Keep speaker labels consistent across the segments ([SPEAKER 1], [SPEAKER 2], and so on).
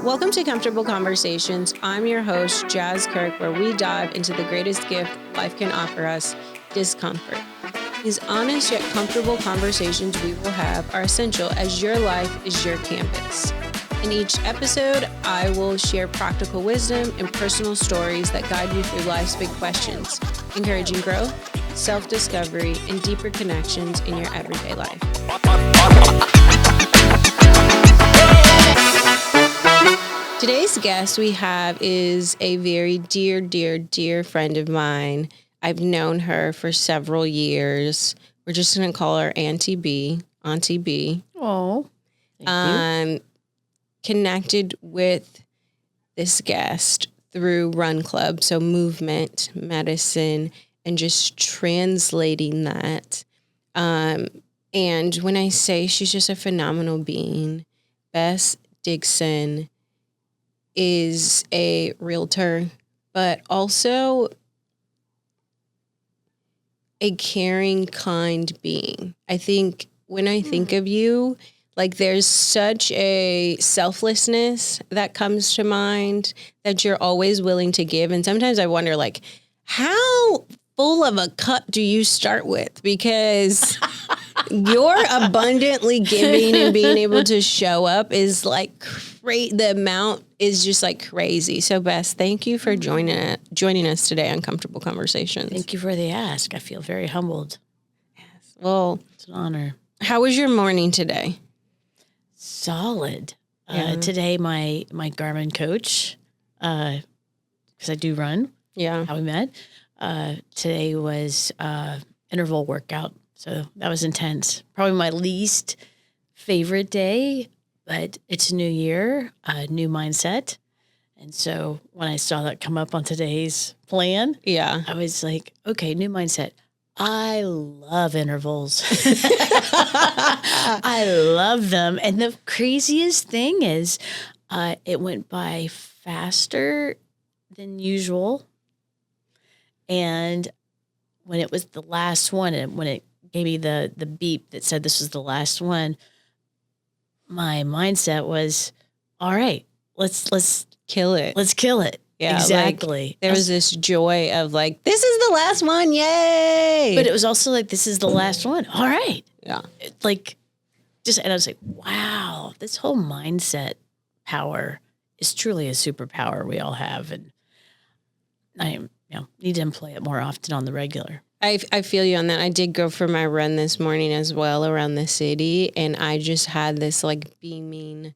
[SPEAKER 1] Welcome to Comfortable Conversations. I'm your host, Jas Kirk, where we dive into the greatest gift life can offer us, discomfort. These honest yet comfortable conversations we will have are essential as your life is your canvas. In each episode, I will share practical wisdom and personal stories that guide you through life's big questions, encouraging growth, self-discovery, and deeper connections in your everyday life. Today's guest we have is a very dear, dear, dear friend of mine. I've known her for several years. We're just going to call her Auntie B. Auntie B.
[SPEAKER 2] Oh, thank you.
[SPEAKER 1] Connected with this guest through Run Club, so movement, medicine, and just translating that. And when I say she's just a phenomenal being, Bess Dickson is a realtor, but also a caring, kind being. I think when I think of you, like there's such a selflessness that comes to mind that you're always willing to give. And sometimes I wonder, like, how full of a cup do you start with? Because you're abundantly giving and being able to show up is like the amount is just like crazy. So Bess, thank you for joining us today on Comfortable Conversations.
[SPEAKER 2] Thank you for the ask. I feel very humbled.
[SPEAKER 1] Yes. Well,
[SPEAKER 2] it's an honor.
[SPEAKER 1] How was your morning today?
[SPEAKER 2] Solid. Today, my Garmin coach, because I do run.
[SPEAKER 1] Yeah.
[SPEAKER 2] How we met. Today was interval workout. So that was intense. Probably my least favorite day, but it's a new year, a new mindset. And so when I saw that come up on today's plan, I was like, okay, new mindset. I love intervals. I love them. And the craziest thing is it went by faster than usual. And when it was the last one, and when it gave me the beep that said this was the last one, my mindset was, all right, let's
[SPEAKER 1] kill it.
[SPEAKER 2] Let's kill it. Yeah, exactly.
[SPEAKER 1] Like, there was this joy of like, this is the last one. Yay.
[SPEAKER 2] But it was also like, this is the last one. All right.
[SPEAKER 1] Yeah.
[SPEAKER 2] And I was like, wow, this whole mindset power is truly a superpower we all have. And I need to employ it more often on the regular.
[SPEAKER 1] I feel you on that. I did go for my run this morning as well around the city, and I just had this like beaming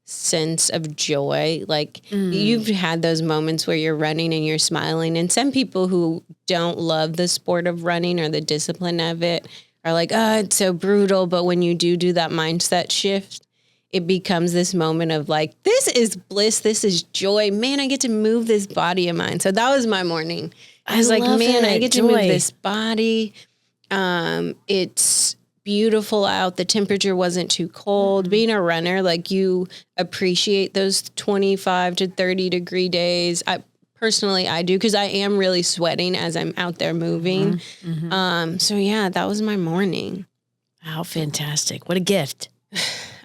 [SPEAKER 1] sense of joy. Like you've had those moments where you're running and you're smiling, and some people who don't love the sport of running or the discipline of it are like, oh, it's so brutal. But when you do that mindset shift, it becomes this moment of like, this is bliss. This is joy. Man, I get to move this body of mine. So that was my morning. I was like, man, I get to move this body. It's beautiful out. The temperature wasn't too cold. Being a runner, like you appreciate those 25 to 30 degree days. I do because I am really sweating as I'm out there moving. So yeah, that was my morning.
[SPEAKER 2] How fantastic. What a gift.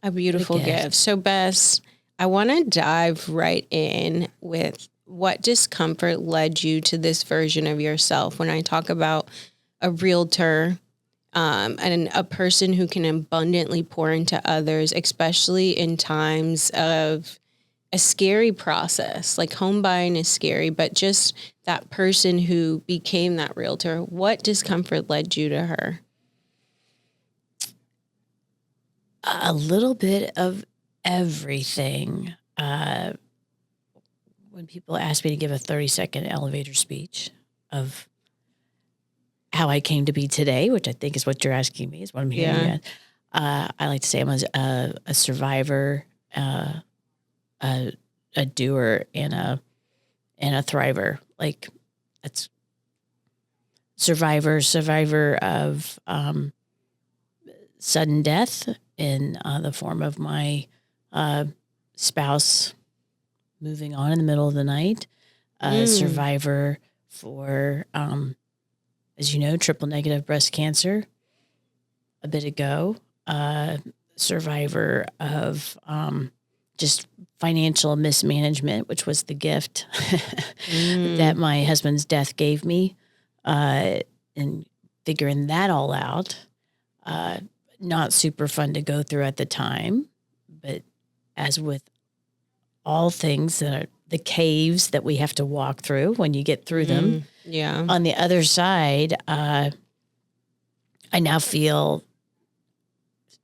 [SPEAKER 1] A beautiful gift. So Bess, I want to dive right in with what discomfort led you to this version of yourself. When I talk about a realtor and a person who can abundantly pour into others, especially in times of a scary process, like home buying is scary, but just that person who became that realtor, what discomfort led you to her?
[SPEAKER 2] A little bit of everything. When people ask me to give a 30-second elevator speech of how I came to be today, which I think is what you're asking me, is what I'm hearing. I like to say I'm a survivor, a doer, and a thriver. Like that's survivor of sudden death in the form of my spouse moving on in the middle of the night, survivor for, as you know, triple negative breast cancer a bit ago, survivor of just financial mismanagement, which was the gift that my husband's death gave me, and figuring that all out. Not super fun to go through at the time, but as with all things that are the caves that we have to walk through when you get through them.
[SPEAKER 1] Yeah.
[SPEAKER 2] On the other side, I now feel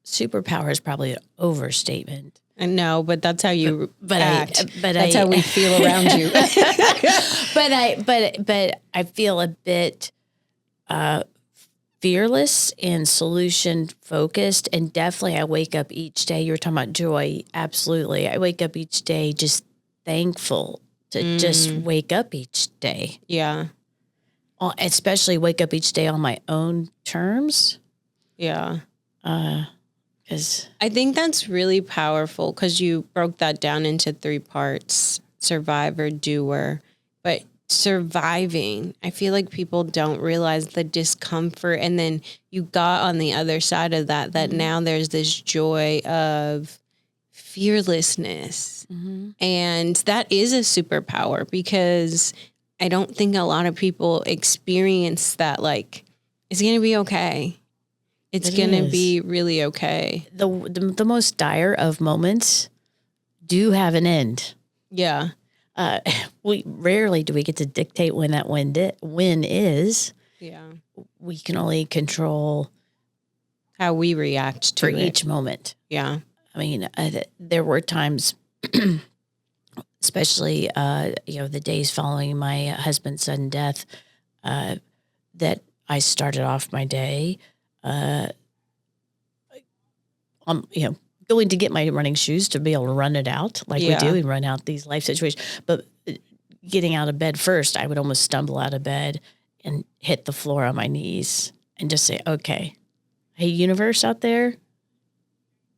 [SPEAKER 2] superpower is probably an overstatement.
[SPEAKER 1] I know, but that's how you act.
[SPEAKER 2] But
[SPEAKER 1] that's how we feel around you.
[SPEAKER 2] but I feel a bit fearless and solution focused, and definitely I wake up each day. You were talking about joy. Absolutely. I wake up each day just thankful to just wake up each day.
[SPEAKER 1] Yeah.
[SPEAKER 2] Especially wake up each day on my own terms.
[SPEAKER 1] Yeah.
[SPEAKER 2] Because
[SPEAKER 1] I think that's really powerful because you broke that down into 3 parts: survivor, doer. But surviving, I feel like people don't realize the discomfort. And then you got on the other side of that now there's this joy of fearlessness. And that is a superpower, because I don't think a lot of people experience that. Like, it's going to be okay. It's going to be really okay.
[SPEAKER 2] the most dire of moments do have an end.
[SPEAKER 1] Yeah.
[SPEAKER 2] We rarely do we get to dictate when that win is.
[SPEAKER 1] Yeah.
[SPEAKER 2] We can only control
[SPEAKER 1] how we react to
[SPEAKER 2] for
[SPEAKER 1] it.
[SPEAKER 2] each moment.
[SPEAKER 1] Yeah.
[SPEAKER 2] I mean, there were times, especially the days following my husband's sudden death, that I started off my day, going to get my running shoes to be able to run it out like we do. We run out these life situations. But getting out of bed first, I would almost stumble out of bed and hit the floor on my knees and just say, okay, hey, universe out there,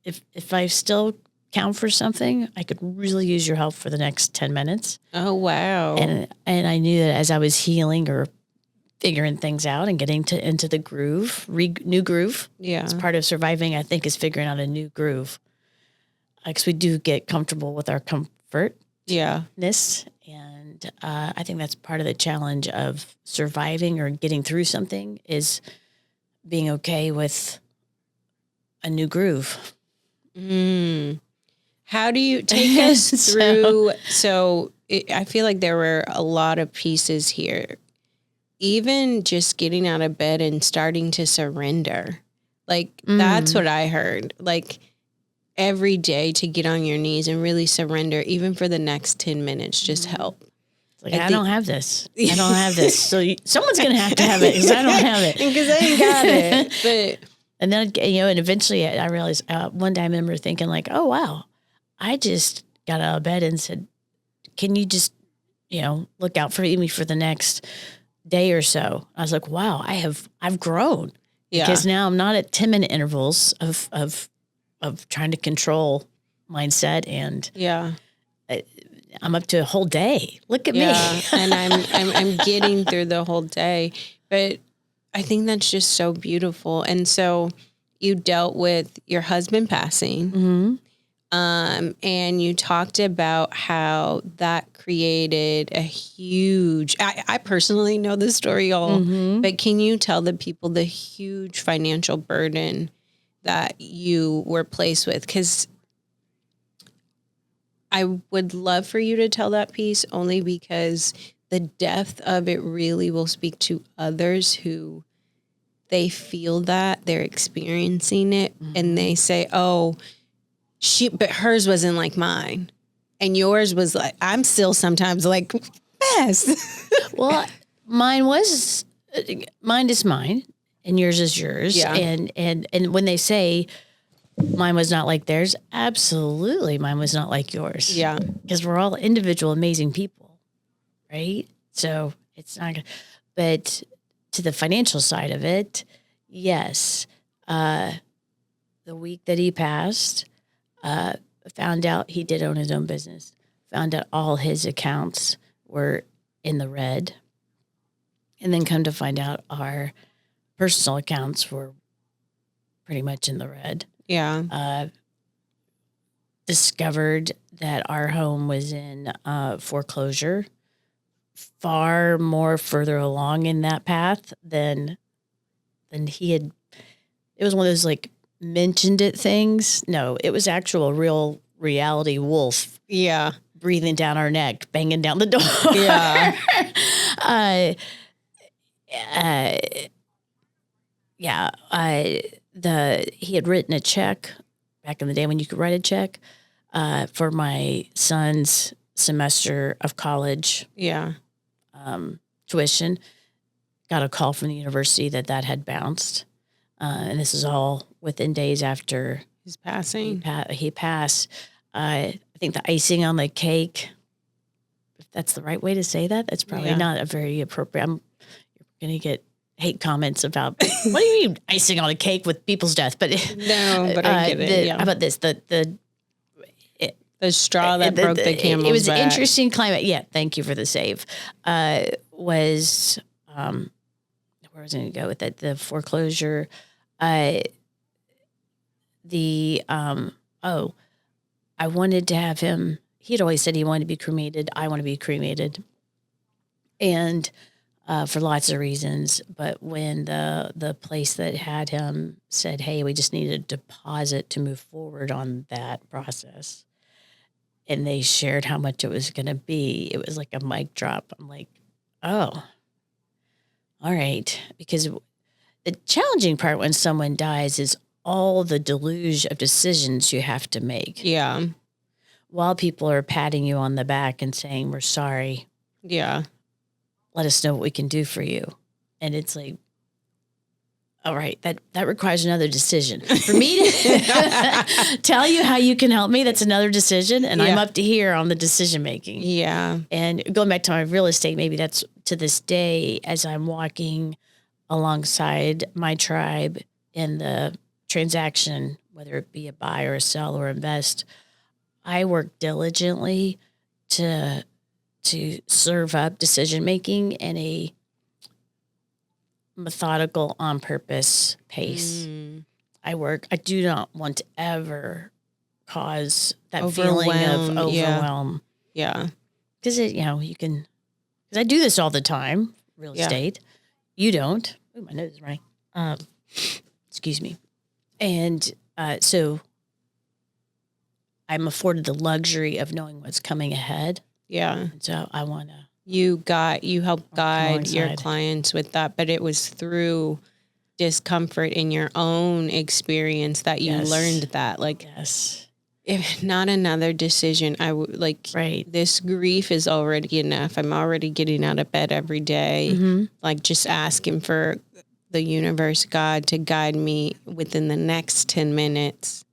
[SPEAKER 2] if I still count for something, I could really use your help for the next 10 minutes.
[SPEAKER 1] Oh, wow.
[SPEAKER 2] And I knew that as I was healing or figuring things out and getting into the groove, new groove.
[SPEAKER 1] Yeah.
[SPEAKER 2] It's part of surviving, I think, is figuring out a new groove. Because we do get comfortable with our comfortness. And I think that's part of the challenge of surviving or getting through something is being okay with a new groove.
[SPEAKER 1] How do you take us through? I feel like there were a lot of pieces here. Even just getting out of bed and starting to surrender. Like, that's what I heard. Like, every day to get on your knees and really surrender, even for the next 10 minutes, just help.
[SPEAKER 2] Like, I don't have this. I don't have this. So someone's going to have to have it because I don't have it.
[SPEAKER 1] Because I ain't got it. But
[SPEAKER 2] and then, and eventually I realized one day I remember thinking like, oh, wow, I just got out of bed and said, can you just, look out for me for the next day or so? I was like, wow, I've grown. Yeah. Because now I'm not at 10-minute intervals of trying to control mindset, and I'm up to a whole day. Look at me.
[SPEAKER 1] And I'm getting through the whole day. But I think that's just so beautiful. And so you dealt with your husband passing, and you talked about how that created a huge, I personally know the story all, but can you tell the people the huge financial burden that you were placed with? Because I would love for you to tell that piece, only because the depth of it really will speak to others who they feel that they're experiencing it, and they say, oh, but hers wasn't like mine. And yours was like, I'm still sometimes like, Bess.
[SPEAKER 2] Well, mine is mine and yours is yours. Yeah. And when they say mine was not like theirs, absolutely mine was not like yours.
[SPEAKER 1] Yeah.
[SPEAKER 2] Because we're all individual, amazing people, right? So it's not good. But to the financial side of it, yes. The week that he passed, found out he did own his own business, found out all his accounts were in the red. And then come to find out our personal accounts were pretty much in the red.
[SPEAKER 1] Yeah.
[SPEAKER 2] discovered that our home was in foreclosure, far more further along in that path than he had. It was one of those like mentioned it things. No, it was actual real reality wolf.
[SPEAKER 1] Yeah.
[SPEAKER 2] Breathing down our neck, banging down the door.
[SPEAKER 1] Yeah.
[SPEAKER 2] He had written a check back in the day when you could write a check for my son's semester of college.
[SPEAKER 1] Yeah.
[SPEAKER 2] Tuition. Got a call from the university that had bounced. And this is all within days after
[SPEAKER 1] his passing.
[SPEAKER 2] He passed. I think the icing on the cake, if that's the right way to say that, that's probably not a very appropriate. You're going to get hate comments about, what do you mean icing on a cake with people's death? But
[SPEAKER 1] no, but I get it.
[SPEAKER 2] How about this? The
[SPEAKER 1] straw that broke the camel's back.
[SPEAKER 2] It was an interesting climate. Yeah, thank you for the save. Was where was I going to go with that? The foreclosure. I wanted to have him. He'd always said he wanted to be cremated. I want to be cremated, and for lots of reasons. But when the place that had him said, "Hey, we just need a deposit to move forward on that process," and they shared how much it was going to be, it was like a mic drop. I'm like, oh, all right. Because the challenging part when someone dies is all the deluge of decisions you have to make.
[SPEAKER 1] Yeah.
[SPEAKER 2] While people are patting you on the back and saying, we're sorry.
[SPEAKER 1] Yeah.
[SPEAKER 2] Let us know what we can do for you. And it's like, all right, that requires another decision. For me to tell you how you can help me, that's another decision. And I'm up to here on the decision making.
[SPEAKER 1] Yeah.
[SPEAKER 2] And going back to my real estate, maybe that's to this day, as I'm walking alongside my tribe in the transaction, whether it be a buy or a sell or invest, I work diligently to serve up decision making in a methodical, on purpose pace. I do not want to ever cause that feeling of overwhelm.
[SPEAKER 1] Yeah.
[SPEAKER 2] Because because I do this all the time, real estate. You don't. Oh, my nose is running. Excuse me. And so I'm afforded the luxury of knowing what's coming ahead.
[SPEAKER 1] Yeah.
[SPEAKER 2] And so I want to.
[SPEAKER 1] You helped guide your clients with that, but it was through discomfort in your own experience that you learned that. Like, if not another decision, I would this grief is already enough. I'm already getting out of bed every day. Mm-hmm. Like, just asking for the universe, God, to guide me within the next 10 minutes,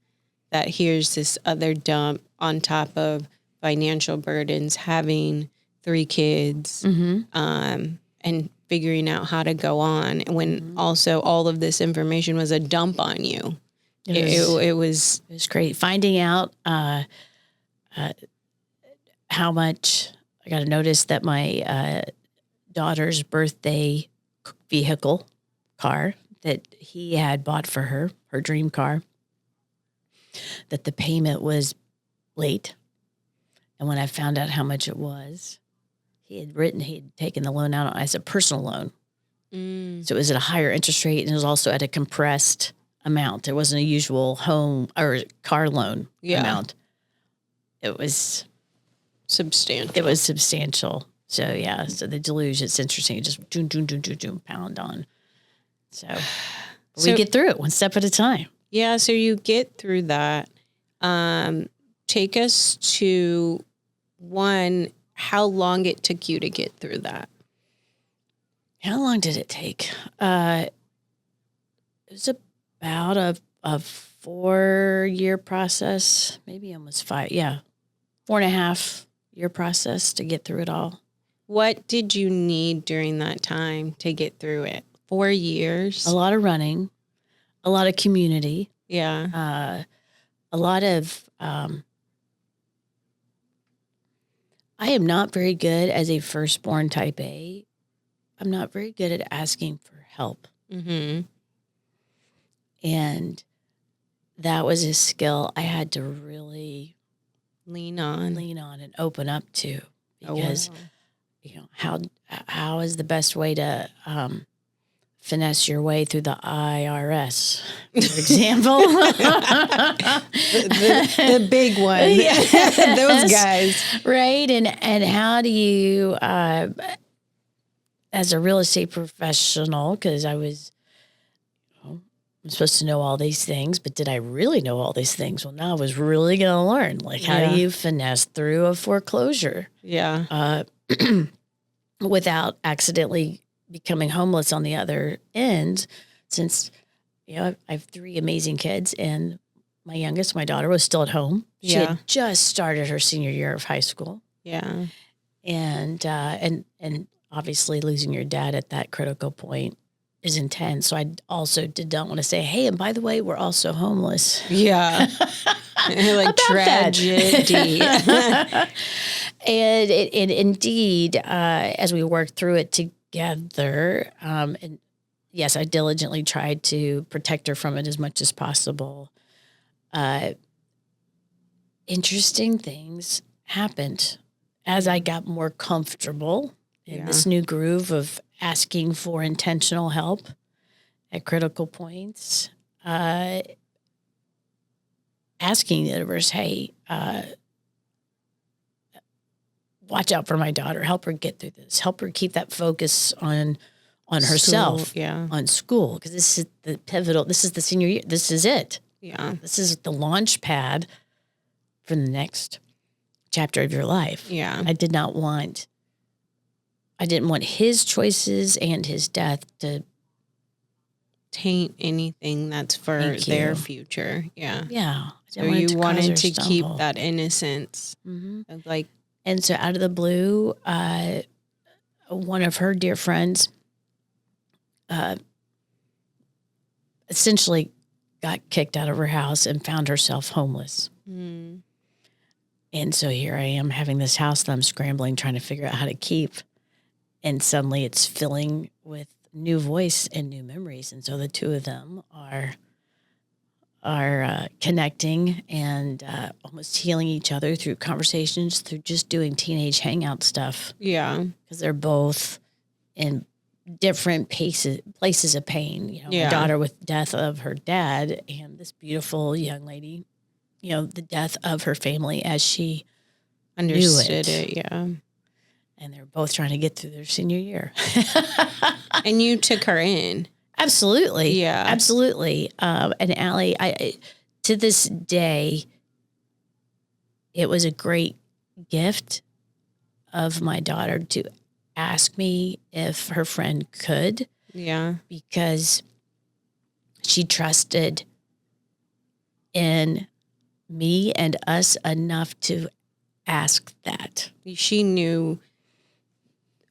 [SPEAKER 1] that here's this other dump on top of financial burdens, having 3 kids, and figuring out how to go on when also all of this information was a dump on you. It was
[SPEAKER 2] great. Finding out how much I got to notice that my daughter's birthday car that he had bought for her dream car, that the payment was late. And when I found out how much it was, he had taken the loan out as a personal loan. So it was at a higher interest rate, and it was also at a compressed amount. It wasn't a usual home or car loan amount. It was substantial. So so the deluge, it's interesting. It just doom, pound on. So we get through it one step at a time.
[SPEAKER 1] Yeah, so you get through that. Take us to how long it took you to get through that.
[SPEAKER 2] How long did it take? It was about a 4-year process, maybe almost 5. Yeah, 4.5 year process to get through it all.
[SPEAKER 1] What did you need during that time to get through it? 4 years?
[SPEAKER 2] A lot of running, a lot of community.
[SPEAKER 1] Yeah.
[SPEAKER 2] A lot of... I am not very good as a firstborn type A. I'm not very good at asking for help. Mm-hmm. And that was a skill I had to really
[SPEAKER 1] lean on.
[SPEAKER 2] and open up to, because
[SPEAKER 1] wow.
[SPEAKER 2] how is the best way to finesse your way through the IRS, for example?
[SPEAKER 1] the big one.
[SPEAKER 2] Yes.
[SPEAKER 1] Those guys.
[SPEAKER 2] Right. And how do you, as a real estate professional, because I'm supposed to know all these things, but did I really know all these things? Well, now I was really going to learn, like, how do you finesse through a foreclosure?
[SPEAKER 1] Yeah.
[SPEAKER 2] Without accidentally becoming homeless on the other end, since, I have 3 amazing kids, and my youngest, my daughter, was still at home. She had just started her senior year of high school.
[SPEAKER 1] Yeah.
[SPEAKER 2] And obviously losing your dad at that critical point is intense. So I also did not want to say, hey, and by the way, we're also homeless.
[SPEAKER 1] Yeah. Like tragedy.
[SPEAKER 2] And indeed, as we worked through it together, and yes, I diligently tried to protect her from it as much as possible. Interesting things happened as I got more comfortable in this new groove of asking for intentional help at critical points, asking the universe, hey, watch out for my daughter, help her get through this, help her keep that focus on herself, on school, because this is the pivotal, this is the senior year, this is it.
[SPEAKER 1] Yeah.
[SPEAKER 2] This is the launch pad for the next chapter of your life.
[SPEAKER 1] Yeah.
[SPEAKER 2] I didn't want his choices and his death to
[SPEAKER 1] taint anything that's for their future. Yeah.
[SPEAKER 2] Yeah.
[SPEAKER 1] So you wanted to keep that innocence. Of like,
[SPEAKER 2] and so out of the blue, one of her dear friends essentially got kicked out of her house and found herself homeless. And so here I am having this house that I'm scrambling, trying to figure out how to keep. And suddenly it's filling with new voice and new memories. And so the two of them are connecting and almost healing each other through conversations, through just doing teenage hangout stuff.
[SPEAKER 1] Yeah.
[SPEAKER 2] Because they're both in different places of pain. My daughter with death of her dad, and this beautiful young lady, the death of her family as she
[SPEAKER 1] understood it. Yeah.
[SPEAKER 2] And they're both trying to get through their senior year.
[SPEAKER 1] And you took her in.
[SPEAKER 2] Absolutely.
[SPEAKER 1] Yeah.
[SPEAKER 2] Absolutely. And Allie, to this day, it was a great gift of my daughter to ask me if her friend could.
[SPEAKER 1] Yeah.
[SPEAKER 2] Because she trusted in me and us enough to ask that.
[SPEAKER 1] She knew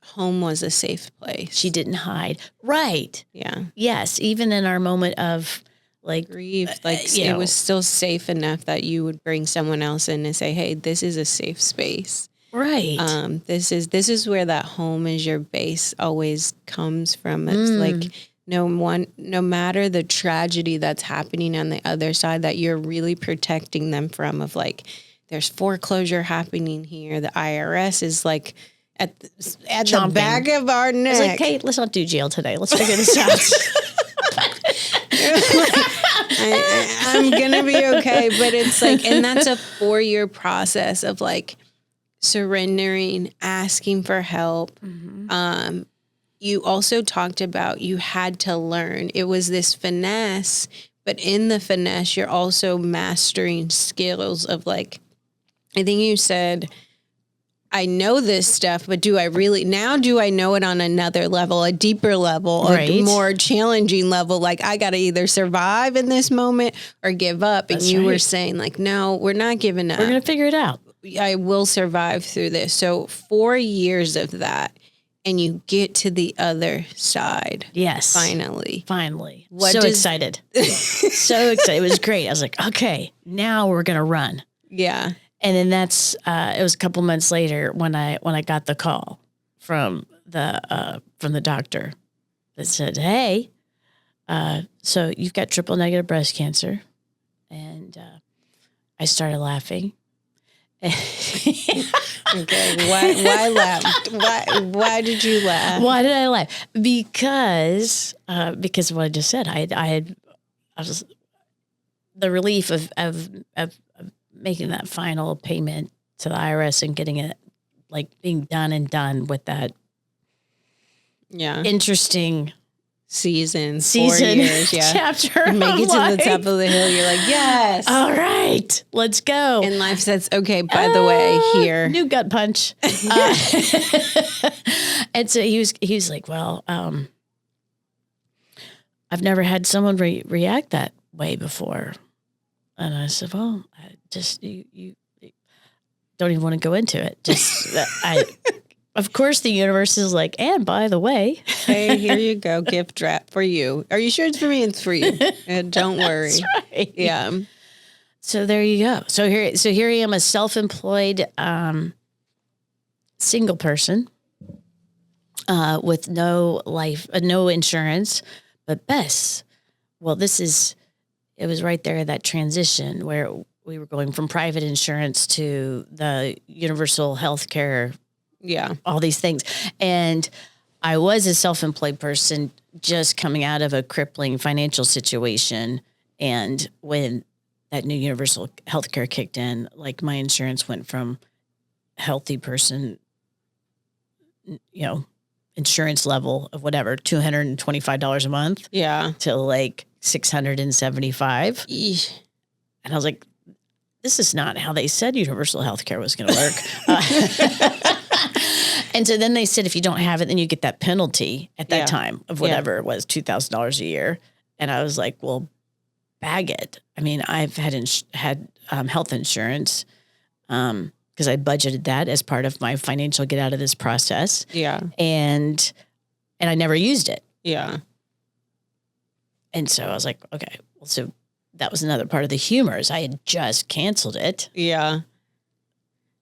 [SPEAKER 1] home was a safe place.
[SPEAKER 2] She didn't hide. Right.
[SPEAKER 1] Yeah.
[SPEAKER 2] Yes. Even in our moment of
[SPEAKER 1] grief, it was still safe enough that you would bring someone else in and say, hey, this is a safe space.
[SPEAKER 2] Right.
[SPEAKER 1] This is where that home is your base always comes from. It's like no matter the tragedy that's happening on the other side, that you're really protecting them from, of like, there's foreclosure happening here. The IRS is like at the back of our neck.
[SPEAKER 2] It's like, hey, let's not do jail today. Let's figure this out.
[SPEAKER 1] I'm going to be okay. But it's like, and that's a 4-year process of like surrendering, asking for help. You also talked about you had to learn. It was this finesse, but in the finesse, you're also mastering skills of like, I think you said, I know this stuff, but do I know it on another level, a deeper level, a more challenging level? Like, I got to either survive in this moment or give up. And you were saying like, no, we're not giving up.
[SPEAKER 2] We're going to figure it out.
[SPEAKER 1] I will survive through this. So 4 years of that, and you get to the other side.
[SPEAKER 2] Yes.
[SPEAKER 1] Finally.
[SPEAKER 2] Excited. So excited. It was great. I was like, okay, now we're going to run.
[SPEAKER 1] Yeah.
[SPEAKER 2] And then that's it was a couple months later when I got the call from the doctor that said, hey, so you've got triple negative breast cancer. And I started laughing.
[SPEAKER 1] Okay. Why laugh? Why did you laugh?
[SPEAKER 2] Why did I laugh? Because of what I just said. I was the relief of making that final payment to the IRS and getting it, like, being done with that
[SPEAKER 1] Yeah.
[SPEAKER 2] interesting
[SPEAKER 1] Season 4 years. Yeah.
[SPEAKER 2] chapter.
[SPEAKER 1] You make
[SPEAKER 2] of
[SPEAKER 1] it to
[SPEAKER 2] life.
[SPEAKER 1] the top of the hill. You're like, yes.
[SPEAKER 2] All right, let's go.
[SPEAKER 1] And life says, okay, by the way, here.
[SPEAKER 2] New gut punch. And so he was like, well, I've never had someone react that way before. And I said, well, I just, you don't even want to go into it. Just, of course, the universe is like, and by the way,
[SPEAKER 1] Hey, here you go. Gift wrap for you. Are you sure it's for me? It's for you. And don't worry.
[SPEAKER 2] That's right.
[SPEAKER 1] Yeah.
[SPEAKER 2] So there you go. So here I am, a self-employed single person with no no insurance. But Bess, well, it was right there, that transition where we were going from private insurance to the universal health care.
[SPEAKER 1] Yeah.
[SPEAKER 2] All these things. And I was a self-employed person just coming out of a crippling financial situation. And when that new universal healthcare kicked in, like, my insurance went from healthy person, insurance level of whatever, $225 a month.
[SPEAKER 1] Yeah.
[SPEAKER 2] To like $675.
[SPEAKER 1] Eesh.
[SPEAKER 2] And I was like, this is not how they said universal healthcare was going to work. And so then they said, if you don't have it, then you get that penalty at that time of whatever it was, $2,000 a year. And I was like, well, bag it. I mean, I've had health insurance because I budgeted that as part of my financial get out of this process.
[SPEAKER 1] Yeah.
[SPEAKER 2] And I never used it.
[SPEAKER 1] Yeah.
[SPEAKER 2] And so I was like, okay, well, so that was another part of the humor is I had just canceled it.
[SPEAKER 1] Yeah.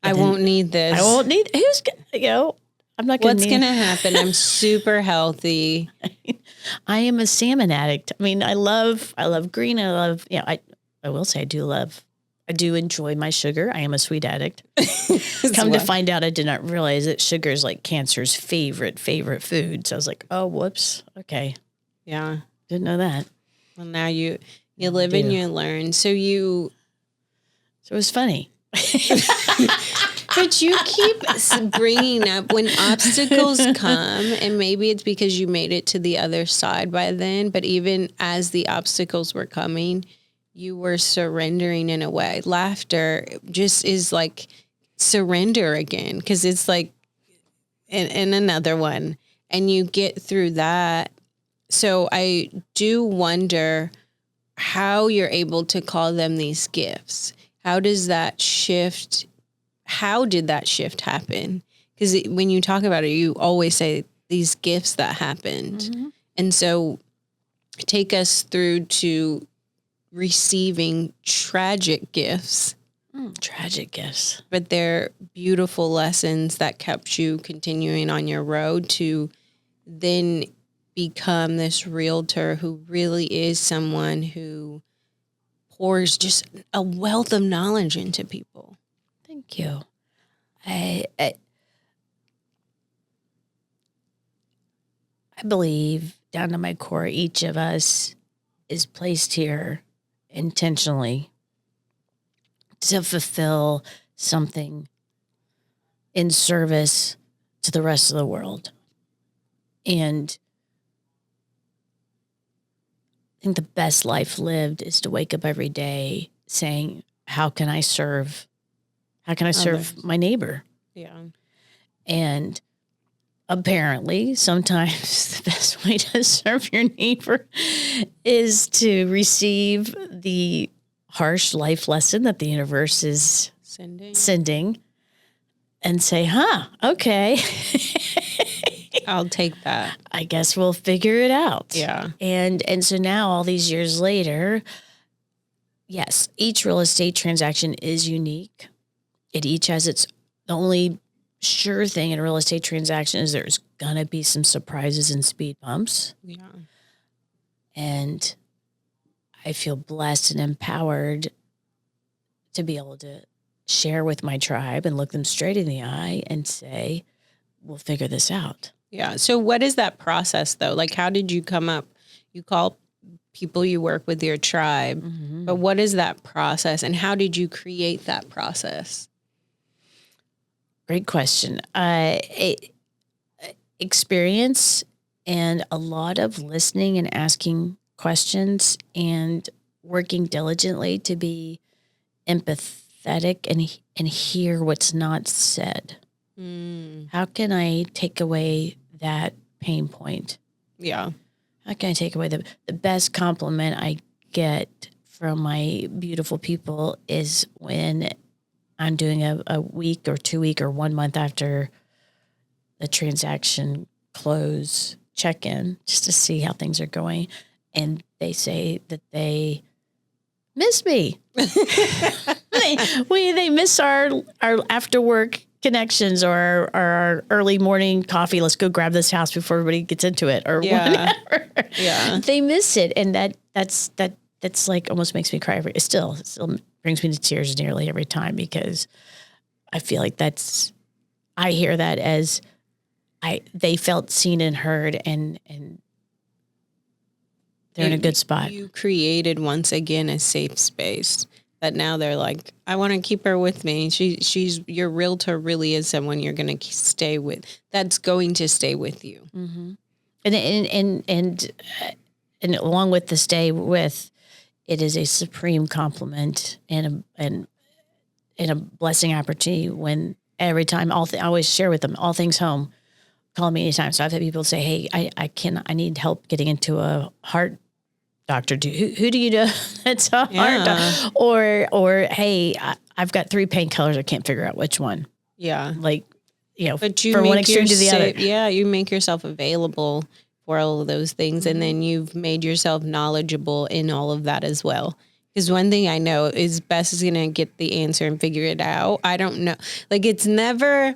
[SPEAKER 1] I won't need this.
[SPEAKER 2] I won't need, I'm not going to
[SPEAKER 1] What's going to happen? I'm super healthy.
[SPEAKER 2] I am a salmon addict. I mean, I love green. I love, I will say I do enjoy my sugar. I am a sweet addict. Come to find out, I did not realize that sugar is like cancer's favorite food. So I was like, oh, whoops. Okay.
[SPEAKER 1] Yeah.
[SPEAKER 2] Didn't know that.
[SPEAKER 1] Well, now you live and you learn. So it
[SPEAKER 2] was funny.
[SPEAKER 1] But you keep bringing up when obstacles come, and maybe it's because you made it to the other side by then, but even as the obstacles were coming, you were surrendering in a way. Laughter just is like surrender again, because it's like in another one, and you get through that. So I do wonder how you're able to call them these gifts. How did that shift happen? Because when you talk about it, you always say these gifts that happened. Mm-hmm. And so take us through to receiving tragic gifts.
[SPEAKER 2] Tragic gifts.
[SPEAKER 1] But they're beautiful lessons that kept you continuing on your road to then become this realtor who really is someone who pours just a wealth of knowledge into people.
[SPEAKER 2] Thank you. I believe down to my core, each of us is placed here intentionally to fulfill something in service to the rest of the world. And I think the best life lived is to wake up every day saying, how can I serve my neighbor?
[SPEAKER 1] Yeah.
[SPEAKER 2] And apparently, sometimes the best way to serve your neighbor is to receive the harsh life lesson that the universe is sending and say, okay.
[SPEAKER 1] I'll take that.
[SPEAKER 2] I guess we'll figure it out.
[SPEAKER 1] Yeah.
[SPEAKER 2] And so now, all these years later, yes, each real estate transaction is unique. It each has the only sure thing in a real estate transaction is there's going to be some surprises and speed bumps.
[SPEAKER 1] Yeah.
[SPEAKER 2] And I feel blessed and empowered to be able to share with my tribe and look them straight in the eye and say, we'll figure this out.
[SPEAKER 1] Yeah. So what is that process though? Like, how did you come up? You call people you work with your tribe, but what is that process and how did you create that process?
[SPEAKER 2] Great question. Experience and a lot of listening and asking questions and working diligently to be empathetic and hear what's not said. How can I take away that pain point?
[SPEAKER 1] Yeah.
[SPEAKER 2] How can I take away the best compliment I get from my beautiful people is when I'm doing a week or 2 week or 1 month after the transaction close check-in just to see how things are going. And they say that they miss me. They miss our after work connections or our early morning coffee. Let's go grab this house before everybody gets into it or whatever.
[SPEAKER 1] Yeah.
[SPEAKER 2] They miss it. And that's like almost makes me cry. It still brings me to tears nearly every time because I feel like I hear that as they felt seen and heard and they're in a good spot.
[SPEAKER 1] You created once again a safe space that now they're like, I want to keep her with me. She's your realtor really is someone you're going to stay with. That's going to stay with you.
[SPEAKER 2] Mm-hmm. And along with the stay with, it is a supreme compliment and a blessing opportunity when every time I always share with them all things home. Call me anytime. So I've had people say, hey, I need help getting into a heart doctor. Who do you know that's a heart doctor? Or hey, I've got 3 painkillers. I can't figure out which one.
[SPEAKER 1] Yeah.
[SPEAKER 2] Like,
[SPEAKER 1] but you
[SPEAKER 2] from one extreme to the other.
[SPEAKER 1] Yeah. You make yourself available for all of those things. And then you've made yourself knowledgeable in all of that as well. Because one thing I know is Bess is going to get the answer and figure it out. I don't know. Like it's never,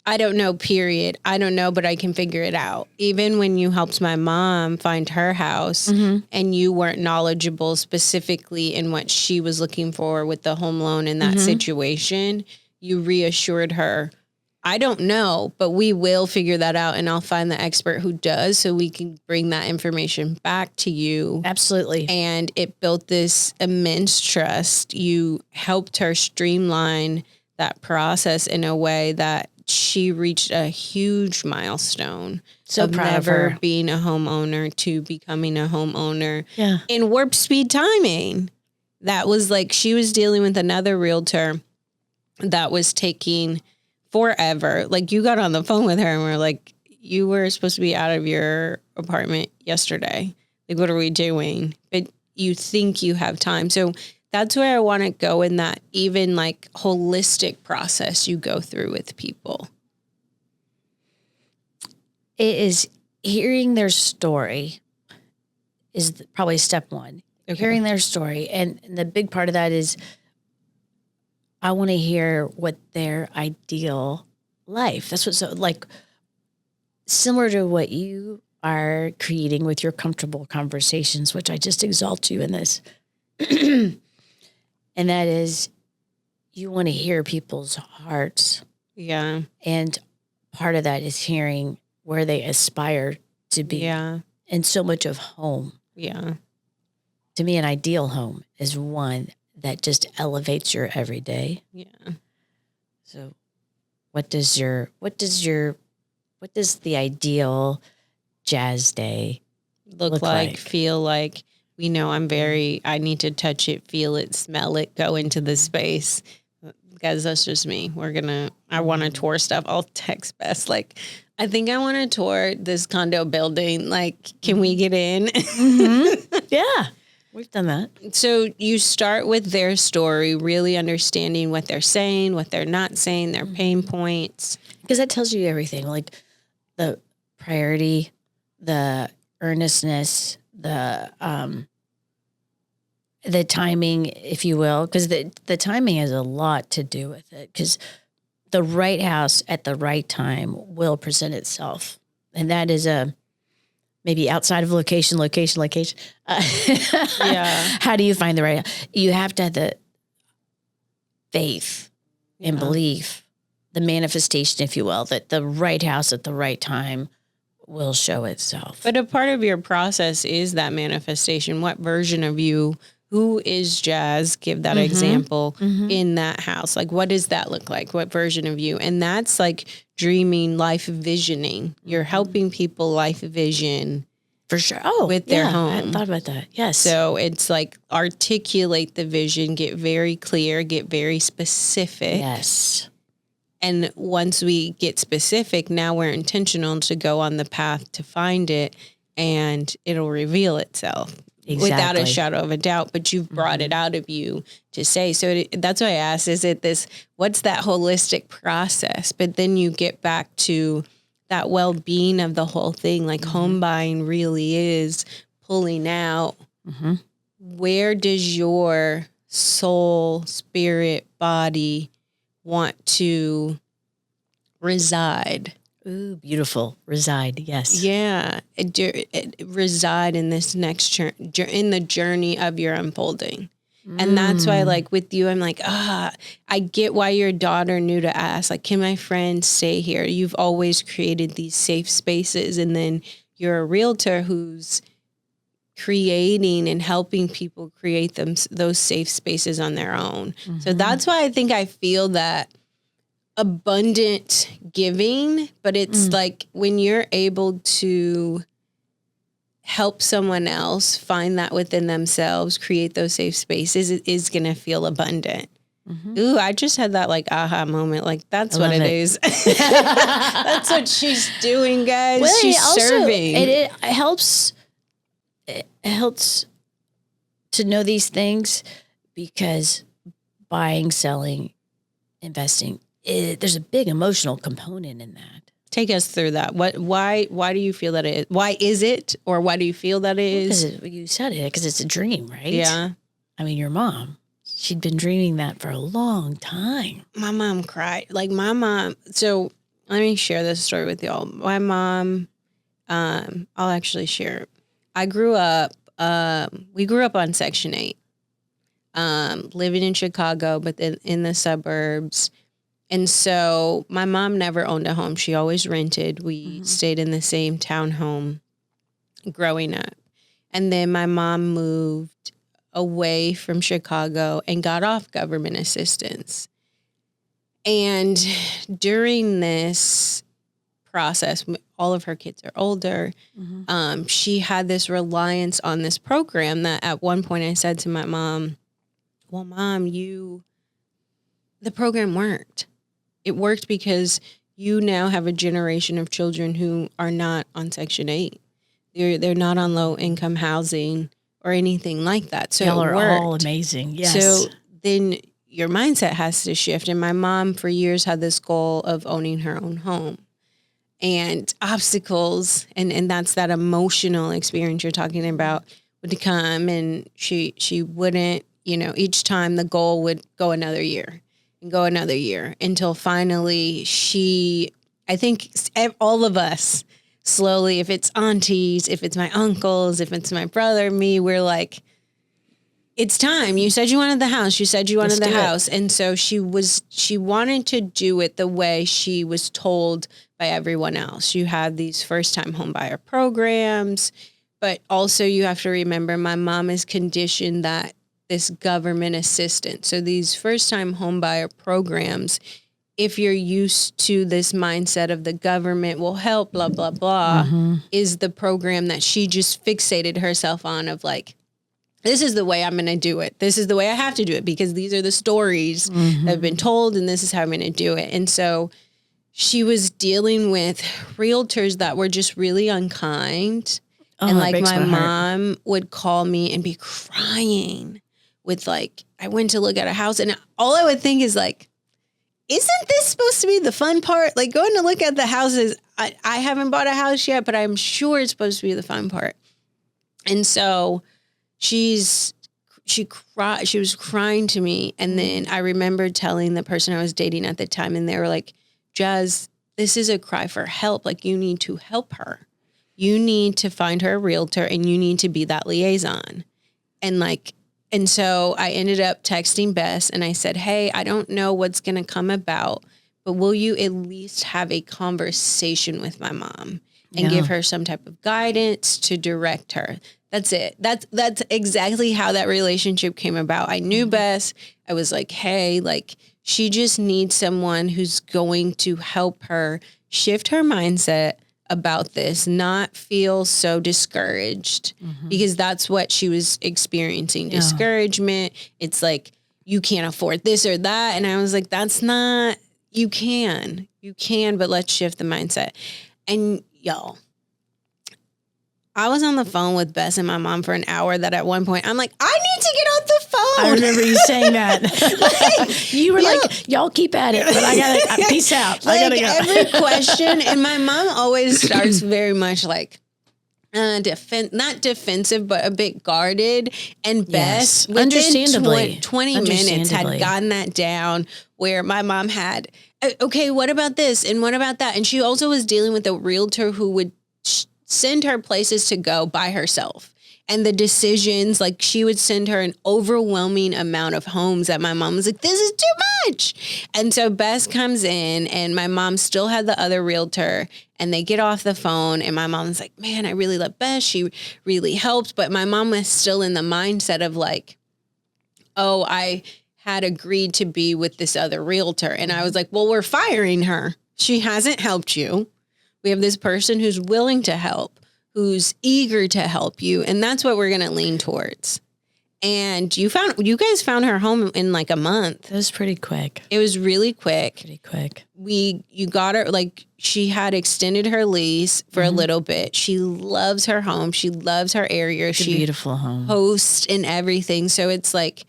[SPEAKER 1] I don't know, period. I don't know, but I can figure it out. Even when you helped my mom find her house and you weren't knowledgeable specifically in what she was looking for with the home loan in that situation, you reassured her, I don't know, but we will figure that out and I'll find the expert who does so we can bring that information back to you.
[SPEAKER 2] Absolutely.
[SPEAKER 1] And it built this immense trust. You helped her streamline that process in a way that she reached a huge milestone
[SPEAKER 2] So
[SPEAKER 1] of
[SPEAKER 2] proud of
[SPEAKER 1] never
[SPEAKER 2] her.
[SPEAKER 1] being a homeowner to becoming a homeowner
[SPEAKER 2] Yeah.
[SPEAKER 1] in warp speed timing. That was like she was dealing with another realtor that was taking forever. Like you got on the phone with her and we're like, you were supposed to be out of your apartment yesterday. Like, what are we doing? But you think you have time. So that's where I want to go in that even like holistic process you go through with people.
[SPEAKER 2] It is hearing their story is probably step one.
[SPEAKER 1] Okay.
[SPEAKER 2] Hearing their story. And the big part of that is I want to hear what their ideal life. That's what's so like similar to what you are creating with your comfortable conversations, which I just exalt you in this. And that is you want to hear people's hearts.
[SPEAKER 1] Yeah.
[SPEAKER 2] And part of that is hearing where they aspire to be.
[SPEAKER 1] Yeah.
[SPEAKER 2] And so much of home.
[SPEAKER 1] Yeah.
[SPEAKER 2] To me, an ideal home is one that just elevates your everyday.
[SPEAKER 1] Yeah.
[SPEAKER 2] So what does the ideal Jas day
[SPEAKER 1] look like, feel like? We know I need to touch it, feel it, smell it, go into the space. Guys, that's just me. I want to tour stuff. I'll text Bess like, I think I want to tour this condo building. Like, can we get in?
[SPEAKER 2] Yeah, we've done that.
[SPEAKER 1] So you start with their story, really understanding what they're saying, what they're not saying, their pain points.
[SPEAKER 2] Because that tells you everything, like the priority, the earnestness, the timing, if you will, because the timing has a lot to do with it. Because the right house at the right time will present itself, and that is maybe outside of location.
[SPEAKER 1] Yeah.
[SPEAKER 2] How do you find the right? You have to have the faith and belief, the manifestation, if you will, that the right house at the right time will show itself.
[SPEAKER 1] But a part of your process is that manifestation. What version of you, who is Jas? Give that example in that house. Like, what does that look like? What version of you? And that's like dreaming, life visioning. You're helping people life vision.
[SPEAKER 2] For sure.
[SPEAKER 1] With their home.
[SPEAKER 2] I hadn't thought about that. Yes.
[SPEAKER 1] So it's like articulate the vision, get very clear, get very specific.
[SPEAKER 2] Yes.
[SPEAKER 1] And once we get specific, now we're intentional to go on the path to find it, and it'll reveal itself without a shadow of a doubt. But you've brought it out of you to say. So that's why I asked, is it this, what's that holistic process? But then you get back to that well-being of the whole thing. Like home buying really is pulling out. Where does your soul, spirit, body want to reside?
[SPEAKER 2] Ooh, beautiful. Reside. Yes.
[SPEAKER 1] Yeah. Reside in this next in the journey of your unfolding. And that's why, like, with you, I'm like, I get why your daughter knew to ask, like, can my friend stay here? You've always created these safe spaces. And then you're a realtor who's creating and helping people create those safe spaces on their own. So that's why I think I feel that abundant giving, but it's like when you're able to help someone else find that within themselves, create those safe spaces, it is going to feel abundant. Ooh, I just had that like aha moment. Like that's what it is. That's what she's doing, guys.
[SPEAKER 2] Well,
[SPEAKER 1] she's serving.
[SPEAKER 2] It helps. It helps to know these things because buying, selling, investing, there's a big emotional component in that.
[SPEAKER 1] Take us through that. Why do you feel that it is? Why is it? Or why do you feel that it is?
[SPEAKER 2] Because you said it, because it's a dream, right?
[SPEAKER 1] Yeah.
[SPEAKER 2] I mean, your mom, she'd been dreaming that for a long time.
[SPEAKER 1] My mom cried. Like my mom. So let me share this story with y'all. My mom, I'll actually share it. I grew up, we grew up on Section 8, living in Chicago, but in the suburbs. And so my mom never owned a home. She always rented. We stayed in the same townhome growing up. And then my mom moved away from Chicago and got off government assistance. And during this process, all of her kids are older. She had this reliance on this program that at one point I said to my mom, well, Mom, the program worked. It worked because you now have a generation of children who are not on Section 8. They're not on low income housing or anything like that. So
[SPEAKER 2] y'all
[SPEAKER 1] it
[SPEAKER 2] are
[SPEAKER 1] worked.
[SPEAKER 2] all amazing. Yes.
[SPEAKER 1] So then your mindset has to shift. And my mom for years had this goal of owning her own home. And obstacles, and that's that emotional experience you're talking about, would come, and she wouldn't, each time the goal would go another year and go another year until finally I think all of us slowly, if it's aunties, if it's my uncles, if it's my brother, me, we're like, it's time. You said you wanted the house. You said you wanted the house. And so she wanted to do it the way she was told by everyone else. You have these first-time homebuyer programs, but also you have to remember my mom is conditioned that this government assistance. So these first-time homebuyer programs, if you're used to this mindset of the government will help, blah, blah, blah, is the program that she just fixated herself on of like, this is the way I'm going to do it. This is the way I have to do it because these are the stories that have been told and this is how I'm going to do it. And so she was dealing with realtors that were just really unkind. And like my mom would call me and be crying with like, I went to look at a house and all I would think is like, isn't this supposed to be the fun part? Like going to look at the houses. I haven't bought a house yet, but I'm sure it's supposed to be the fun part. And so she was crying to me. And then I remember telling the person I was dating at the time, and they were like, Jas, this is a cry for help. Like you need to help her. You need to find her a realtor and you need to be that liaison. And like, And so I ended up texting Bess and I said, hey, I don't know what's going to come about, but will you at least have a conversation with my mom and give her some type of guidance to direct her? That's it. That's exactly how that relationship came about. I knew Bess. I was like, hey, like she just needs someone who's going to help her shift her mindset about this, not feel so discouraged, because that's what she was experiencing. Discouragement. It's like, you can't afford this or that. And I was like, that's not, you can, but let's shift the mindset. And y'all, I was on the phone with Bess and my mom for an hour that at one point I'm like, I need to get off the phone.
[SPEAKER 2] I remember you saying that. You were like, y'all keep at it, but I gotta peace out. I gotta go.
[SPEAKER 1] Every question, and my mom always starts very much like not defensive, but a bit guarded. And Bess, within 20 minutes, had gotten that down where my mom had, okay, what about this? And what about that? And she also was dealing with a realtor who would send her places to go by herself. And the decisions, like she would send her an overwhelming amount of homes that my mom was like, this is too much. And so Bess comes in and my mom still had the other realtor and they get off the phone and my mom's like, man, I really love Bess. She really helped. But my mom was still in the mindset of like, oh, I had agreed to be with this other realtor. And I was like, well, we're firing her. She hasn't helped you. We have this person who's willing to help, who's eager to help you. And that's what we're going to lean towards. And you guys found her home in like a month.
[SPEAKER 2] It was pretty quick.
[SPEAKER 1] It was really quick.
[SPEAKER 2] Pretty quick.
[SPEAKER 1] You got her, like she had extended her lease for a little bit. She loves her home. She loves her area.
[SPEAKER 2] It's a beautiful home.
[SPEAKER 1] Hosts and everything. So it's like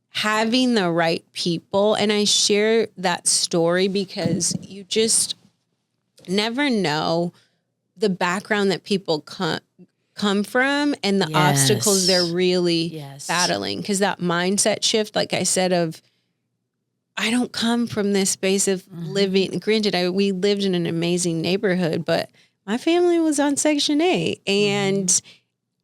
[SPEAKER 1] having the right people. And I share that story because you just never know the background that people come from and the obstacles they're really battling. Because that mindset shift, like I said, of I don't come from this space of living. Granted, we lived in an amazing neighborhood, but my family was on Section 8, and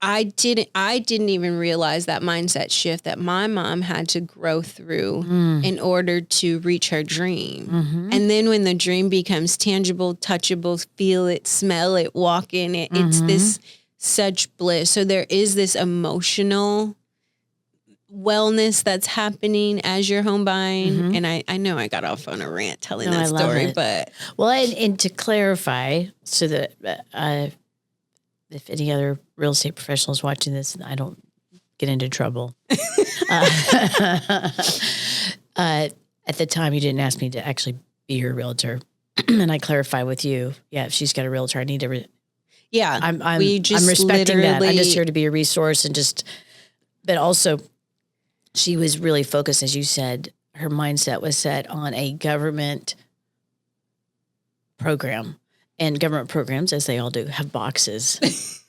[SPEAKER 1] I didn't even realize that mindset shift that my mom had to grow through in order to reach her dream. And then when the dream becomes tangible, touchable, feel it, smell it, walk in it, it's this such bliss. So there is this emotional wellness that's happening as you're home buying. And I know I got off on a rant telling that story, but
[SPEAKER 2] well, and to clarify, so that if any other real estate professionals watching this, I don't get into trouble. At the time, you didn't ask me to actually be your realtor, and I clarify with you. Yeah, if she's got a realtor, I need to. I'm respecting that. I'm just here to be a resource and but also, she was really focused, as you said. Her mindset was set on a government program. And government programs, as they all do, have boxes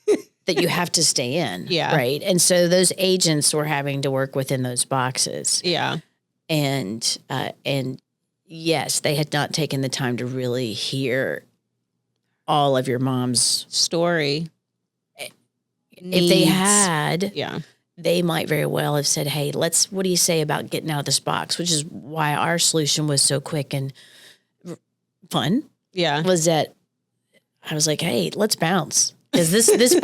[SPEAKER 2] that you have to stay in. Yeah. Right. And so those agents were having to work within those boxes.
[SPEAKER 1] Yeah.
[SPEAKER 2] And yes, they had not taken the time to really hear all of your mom's
[SPEAKER 1] story.
[SPEAKER 2] If they had, they might very well have said, hey, what do you say about getting out of this box? Which is why our solution was so quick and fun. Yeah. Was that I was like, hey, let's bounce. Because this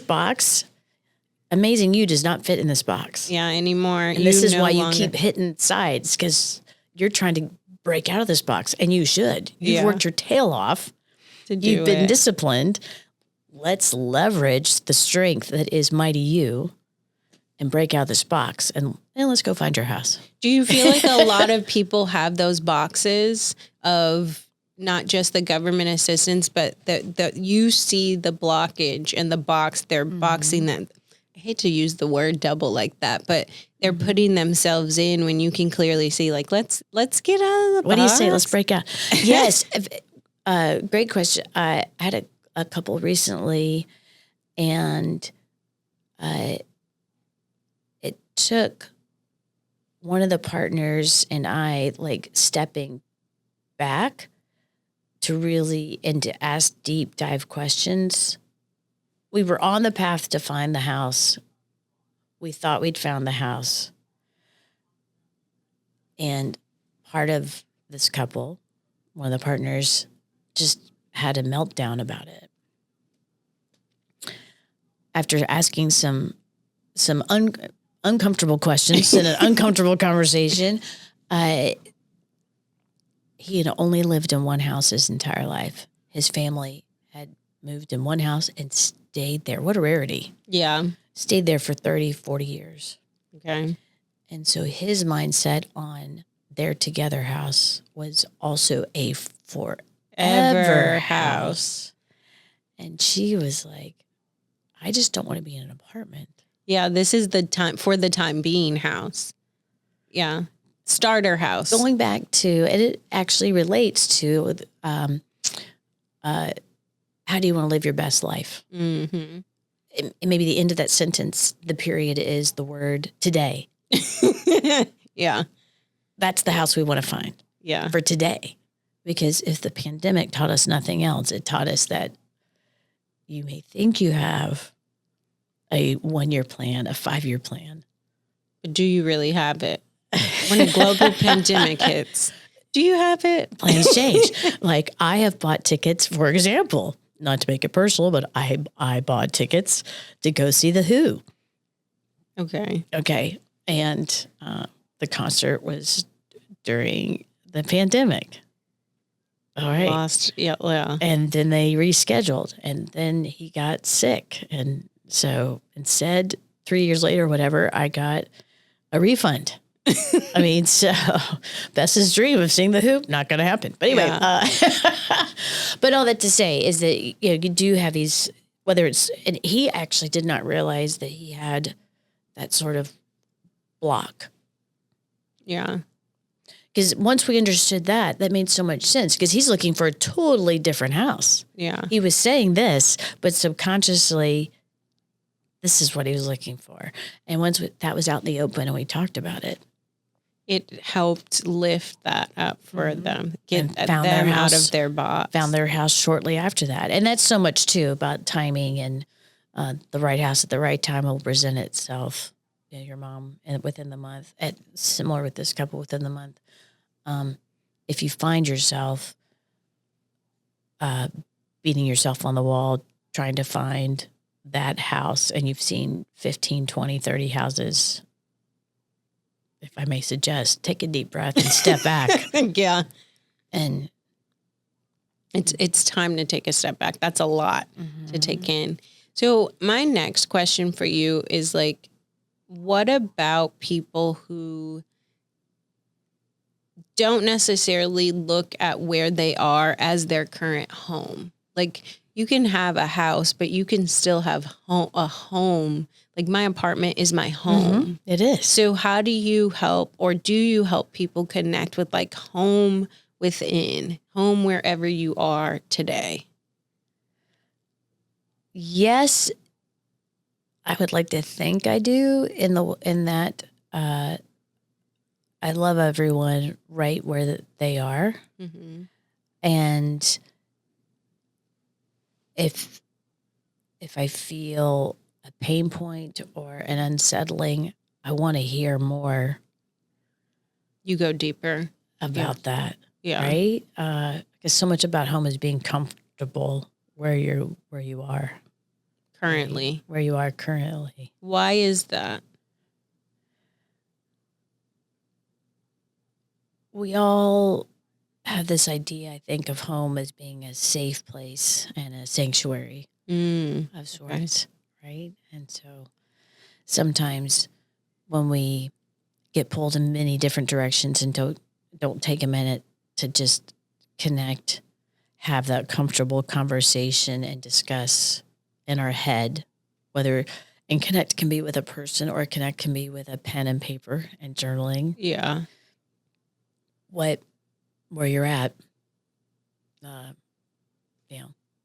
[SPEAKER 2] box, Amazing You does not fit in this box.
[SPEAKER 1] Yeah, anymore.
[SPEAKER 2] And this is why you keep hitting sides, because you're trying to break out of this box, and you should. You've worked your tail off. You've been disciplined. Let's leverage the strength that is Mighty You and break out of this box, and let's go find your house.
[SPEAKER 1] Do you feel like a lot of people have those boxes of not just the government assistance, but that you see the blockage and the box, they're boxing that, I hate to use the word double like that, but they're putting themselves in when you can clearly see, like, let's get out of the box.
[SPEAKER 2] What do you say? Let's break out. Yes. Great question. I had a couple recently, and it took one of the partners and I like stepping back to really, and to ask deep dive questions. We were on the path to find the house we thought we'd found the house. And part of this couple, one of the partners, just had a meltdown about it. After asking some uncomfortable questions in an uncomfortable conversation, he had only lived in one house his entire life. His family had moved in one house and stayed there. What a rarity.
[SPEAKER 1] Yeah.
[SPEAKER 2] Stayed there for 30, 40 years.
[SPEAKER 1] Okay.
[SPEAKER 2] And so his mindset on their together house was also a forever house. And she was like, I just don't want to be in an apartment.
[SPEAKER 1] Yeah, this is the time being house. Yeah. Starter house.
[SPEAKER 2] Going back to, and it actually relates to how do you want to live your best life?
[SPEAKER 1] Mm-hmm.
[SPEAKER 2] And maybe the end of that sentence, the period is the word today.
[SPEAKER 1] Yeah.
[SPEAKER 2] That's the house we want to find.
[SPEAKER 1] Yeah.
[SPEAKER 2] For today. Because if the pandemic taught us nothing else, it taught us that you may think you have a 1-year plan, a 5-year plan.
[SPEAKER 1] But do you really have it? When a global pandemic hits, do you have it?
[SPEAKER 2] Plans change. Like I have bought tickets, for example, not to make it personal, but I bought tickets to go see The Who.
[SPEAKER 1] Okay.
[SPEAKER 2] Okay. And the concert was during the pandemic. All right.
[SPEAKER 1] Lost. Yeah. Yeah.
[SPEAKER 2] And then they rescheduled and then he got sick. And so instead, 3 years later, whatever, I got a refund. I mean, so Bess's dream of seeing The Who, not going to happen. But anyway,
[SPEAKER 1] Yeah.
[SPEAKER 2] But all that to say is that, you know, you do have these, whether it's, and he actually did not realize that he had that sort of block.
[SPEAKER 1] Yeah.
[SPEAKER 2] Because once we understood that, that made so much sense because he's looking for a totally different house.
[SPEAKER 1] Yeah.
[SPEAKER 2] He was saying this, but subconsciously, this is what he was looking for. And once that was out in the open and we talked about it,
[SPEAKER 1] It helped lift that up for them, get
[SPEAKER 2] And found
[SPEAKER 1] them
[SPEAKER 2] their
[SPEAKER 1] out
[SPEAKER 2] house.
[SPEAKER 1] of their box.
[SPEAKER 2] found their house shortly after that. And that's so much too about timing and the right house at the right time will present itself. You know, your mom and within the month, similar with this couple within the month. If you find yourself beating yourself on the wall, trying to find that house and you've seen 15, 20, 30 houses, if I may suggest, take a deep breath and step back.
[SPEAKER 1] Yeah.
[SPEAKER 2] And
[SPEAKER 1] It's time to take a step back. That's a lot to take in. So my next question for you is like, what about people who don't necessarily look at where they are as their current home? Like you can have a house, but you can still have a home. Like my apartment is my home.
[SPEAKER 2] it is.
[SPEAKER 1] So how do you help, or do you help people connect with like home within, home wherever you are today?
[SPEAKER 2] Yes, I would like to think I do in that I love everyone right where they are.
[SPEAKER 1] Mm-hmm.
[SPEAKER 2] And if I feel a pain point or an unsettling, I want to hear more
[SPEAKER 1] You go deeper
[SPEAKER 2] about that.
[SPEAKER 1] Yeah.
[SPEAKER 2] Right? Because so much about home is being comfortable where you are
[SPEAKER 1] currently.
[SPEAKER 2] where you are currently.
[SPEAKER 1] Why is that?
[SPEAKER 2] We all have this idea, I think, of home as being a safe place and a sanctuary of sorts, right? And so sometimes when we get pulled in many different directions and don't take a minute to just connect, have that comfortable conversation and discuss in our head, and connect can be with a person or connect can be with a pen and paper and journaling.
[SPEAKER 1] Yeah.
[SPEAKER 2] Where you're at,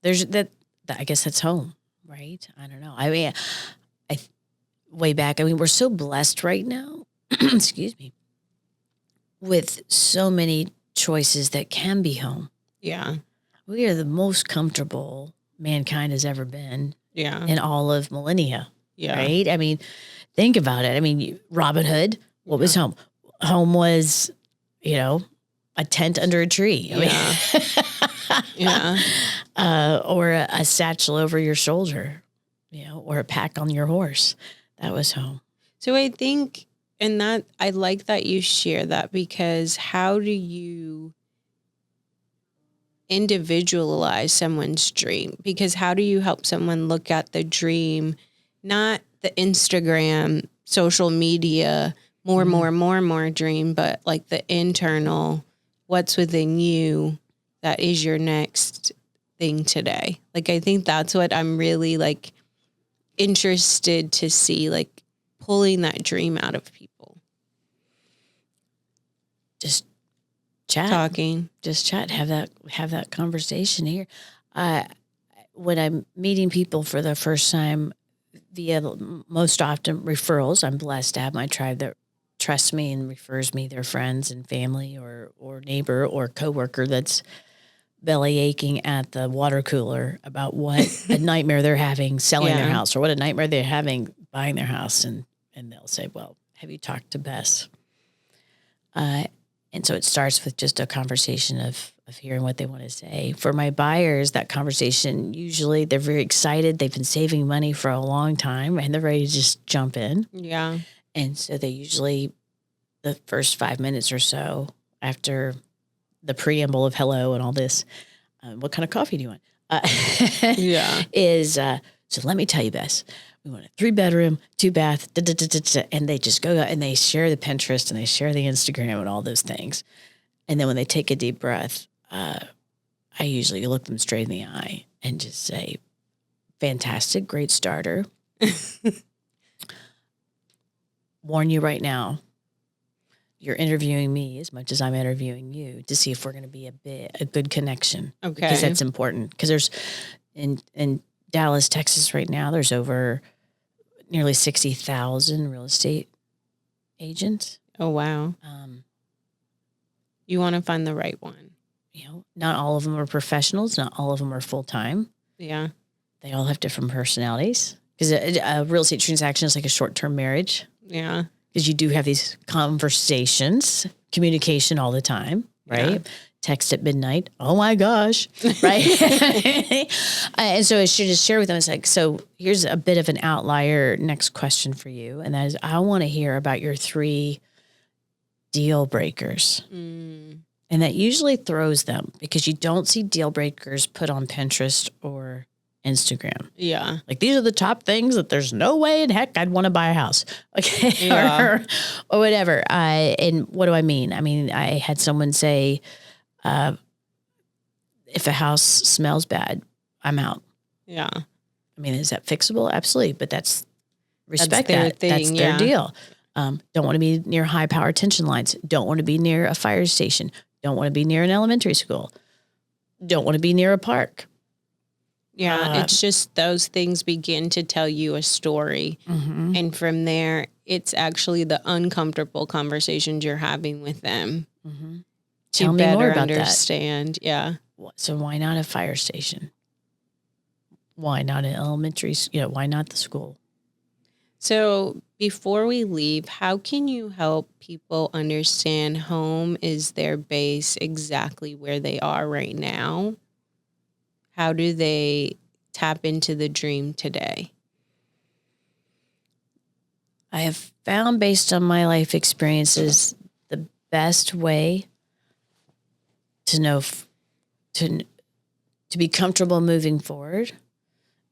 [SPEAKER 2] there's that. I guess that's home, right? I don't know. I mean, way back. I mean, we're so blessed right now. Excuse me, with so many choices that can be home.
[SPEAKER 1] Yeah.
[SPEAKER 2] We are the most comfortable mankind has ever been
[SPEAKER 1] Yeah.
[SPEAKER 2] in all of millennia.
[SPEAKER 1] Yeah.
[SPEAKER 2] Right? I mean, think about it. I mean, Robin Hood, what was home? Home was, a tent under a tree. Or a satchel over your shoulder, or a pack on your horse. That was home.
[SPEAKER 1] So I think, and that I like that you share that, because how do you individualize someone's dream? Because how do you help someone look at the dream, not the Instagram, social media, more dream, but like the internal, what's within you that is your next thing today? Like, I think that's what I'm really like interested to see, like pulling that dream out of people.
[SPEAKER 2] Just chat, have that conversation here. When I'm meeting people for the first time via most often referrals, I'm blessed to have my tribe that trusts me and refers me their friends and family or neighbor or coworker that's belly aching at the water cooler about what a nightmare they're having selling their house, or what a nightmare they're having buying their house. And they'll say, well, have you talked to Bess? And so it starts with just a conversation of hearing what they want to say. For my buyers, that conversation, usually they're very excited. They've been saving money for a long time and they're ready to just jump in.
[SPEAKER 1] Yeah.
[SPEAKER 2] And so they usually, the first 5 minutes or so after the preamble of hello and all this, what kind of coffee do you want? So let me tell you, Bess, we want a 3-bedroom, 2-bath, and they just go out and they share the Pinterest and they share the Instagram and all those things. And then when they take a deep breath, I usually look them straight in the eye and just say, fantastic, great starter. Warn you right now, you're interviewing me as much as I'm interviewing you to see if we're going to be a good connection.
[SPEAKER 1] Okay.
[SPEAKER 2] Because that's important. Because there's in Dallas, Texas right now, there's over nearly 60,000 real estate agents.
[SPEAKER 1] Oh, wow. You want to find the right one.
[SPEAKER 2] Not all of them are professionals. Not all of them are full-time.
[SPEAKER 1] Yeah.
[SPEAKER 2] They all have different personalities. Because a real estate transaction is like a short-term marriage.
[SPEAKER 1] Yeah. Because
[SPEAKER 2] you do have these conversations, communication all the time, right? Yeah. Text at midnight. Oh my gosh. Right. And so I should just share with them. It's like, so here's a bit of an outlier next question for you. And that is, I want to hear about your 3 deal breakers. And that usually throws them because you don't see deal breakers put on Pinterest or Instagram.
[SPEAKER 1] Yeah.
[SPEAKER 2] Like, these are the top things that there's no way in heck I'd want to buy a house. Okay.
[SPEAKER 1] Yeah.
[SPEAKER 2] or whatever. And what do I mean? I mean, I had someone say, if a house smells bad, I'm out.
[SPEAKER 1] Yeah.
[SPEAKER 2] I mean, is that fixable? Absolutely. But that's respect that.
[SPEAKER 1] Thing,
[SPEAKER 2] that's their deal. Don't want to be near high power tension lines. Don't want to be near a fire station. Don't want to be near an elementary school. Don't want to be near a park.
[SPEAKER 1] Yeah. It's just those things begin to tell you a story. Mm-hmm. And from there, it's actually the uncomfortable conversations you're having with them. Mm-hmm.
[SPEAKER 2] Tell me more about
[SPEAKER 1] understand.
[SPEAKER 2] That.
[SPEAKER 1] Yeah.
[SPEAKER 2] So why not a fire station? Why not an elementary? Why not the school?
[SPEAKER 1] So before we leave, how can you help people understand home is their base exactly where they are right now? How do they tap into the dream today?
[SPEAKER 2] I have found, based on my life experiences, the best way to know to be comfortable moving forward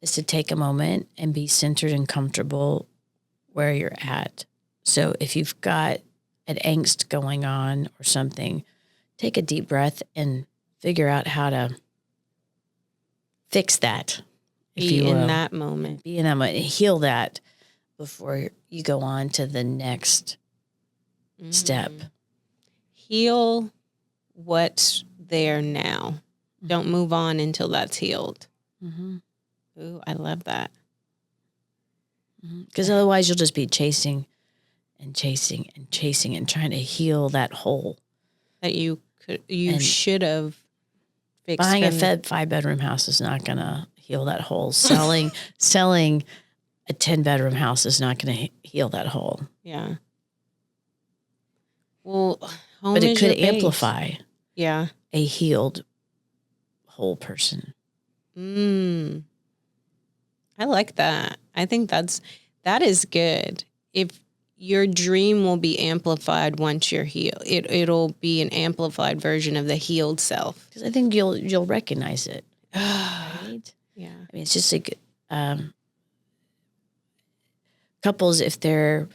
[SPEAKER 2] is to take a moment and be centered and comfortable where you're at. So if you've got an angst going on or something, take a deep breath and figure out how to fix that.
[SPEAKER 1] Be in that moment.
[SPEAKER 2] Be in that moment. Heal that before you go on to the next step.
[SPEAKER 1] Heal what's there now. Don't move on until that's healed. Mm-hmm. Ooh, I love that.
[SPEAKER 2] Because otherwise you'll just be chasing and chasing and chasing and trying to heal that hole
[SPEAKER 1] that you should have fixed.
[SPEAKER 2] Buying a 5-bedroom house is not going to heal that hole. Selling a 10-bedroom house is not going to heal that hole.
[SPEAKER 1] Yeah. Well, home
[SPEAKER 2] But it
[SPEAKER 1] is
[SPEAKER 2] could
[SPEAKER 1] your base.
[SPEAKER 2] amplify a healed whole person.
[SPEAKER 1] I like that. I think that is good. If your dream will be amplified once you're healed, it'll be an amplified version of the healed self.
[SPEAKER 2] Because I think you'll recognize it. Right?
[SPEAKER 1] Yeah.
[SPEAKER 2] I mean, it's just like couples, if they're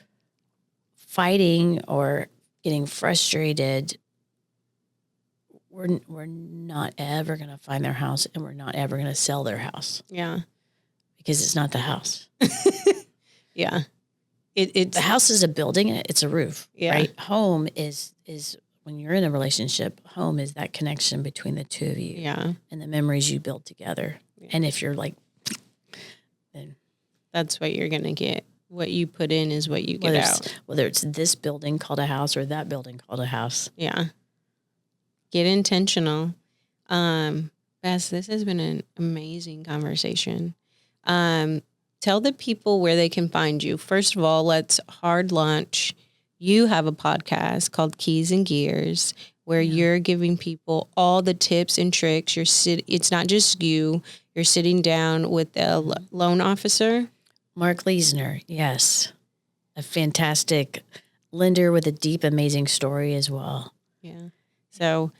[SPEAKER 2] fighting or getting frustrated, we're not ever going to find their house, and we're not ever going to sell their house.
[SPEAKER 1] Yeah.
[SPEAKER 2] Because it's not the house.
[SPEAKER 1] Yeah.
[SPEAKER 2] The house is a building, it's a roof.
[SPEAKER 1] Yeah.
[SPEAKER 2] Right? Home is when you're in a relationship, home is that connection between the two of you.
[SPEAKER 1] Yeah.
[SPEAKER 2] And the memories you build together. Yeah. And if you're like, then
[SPEAKER 1] that's what you're going to get. What you put in is what you get out.
[SPEAKER 2] Whether it's this building called a house or that building called a house.
[SPEAKER 1] Yeah. Get intentional. Bess, this has been an amazing conversation. Tell the people where they can find you. First of all, let's hard launch. You have a podcast called Keys and Gears where you're giving people all the tips and tricks. It's not just you. You're sitting down with the loan officer.
[SPEAKER 2] Mark Leisner, yes. A fantastic lender with a deep, amazing story as well.
[SPEAKER 1] Yeah. So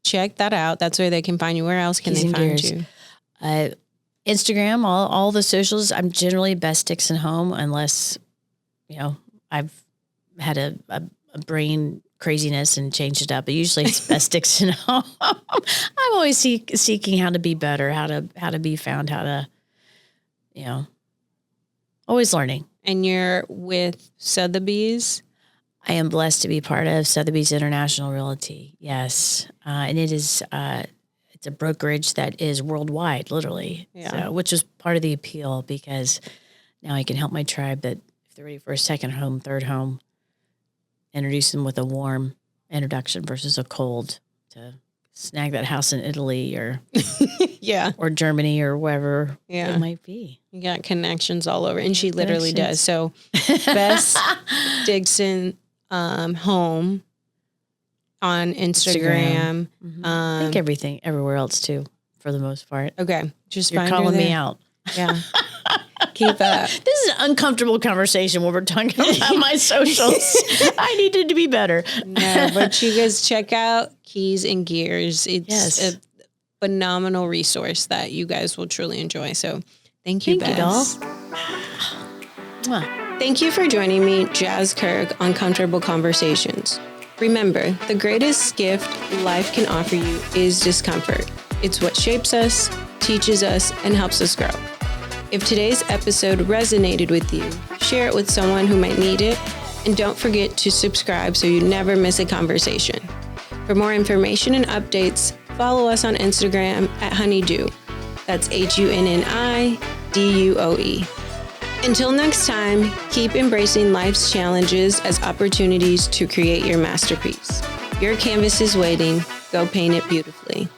[SPEAKER 1] check that out. That's where they can find you. Where else can they find you?
[SPEAKER 2] Instagram, all the socials. I'm generally Bess Dickson Home, unless, I've had a brain craziness and changed it up. But usually it's Bess Dickson Home. I'm always seeking how to be better, how to be found, how to, always learning.
[SPEAKER 1] And you're with Sotheby's?
[SPEAKER 2] I am blessed to be part of Sotheby's International Realty. Yes. And it is, it's a brokerage that is worldwide, literally.
[SPEAKER 1] Yeah.
[SPEAKER 2] So, which is part of the appeal, because now I can help my tribe that if they're ready for a second home, third home, introduce them with a warm introduction versus a cold to snag that house in Italy or or Germany or wherever it might be.
[SPEAKER 1] You got connections all over, and she literally does. So Bess Dickson Home on Instagram.
[SPEAKER 2] Mm-hmm. I think everything, everywhere else too, for the most part.
[SPEAKER 1] Okay. Just
[SPEAKER 2] You're calling me out.
[SPEAKER 1] Yeah. Keep up.
[SPEAKER 2] This is an uncomfortable conversation when we're talking about my socials. I needed to be better.
[SPEAKER 1] No, but you guys check out Keys and Gears. It's a phenomenal resource that you guys will truly enjoy. So thank you, Bess. Thank you for joining me, Jas Kirk, on Comfortable Conversations. Remember, the greatest gift life can offer you is discomfort. It's what shapes us, teaches us, and helps us grow. If today's episode resonated with you, share it with someone who might need it, and don't forget to subscribe so you never miss a conversation. For more information and updates, follow us on Instagram at Honeydew. That's HUNNIDUOE. Until next time, keep embracing life's challenges as opportunities to create your masterpiece. Your canvas is waiting. Go paint it beautifully.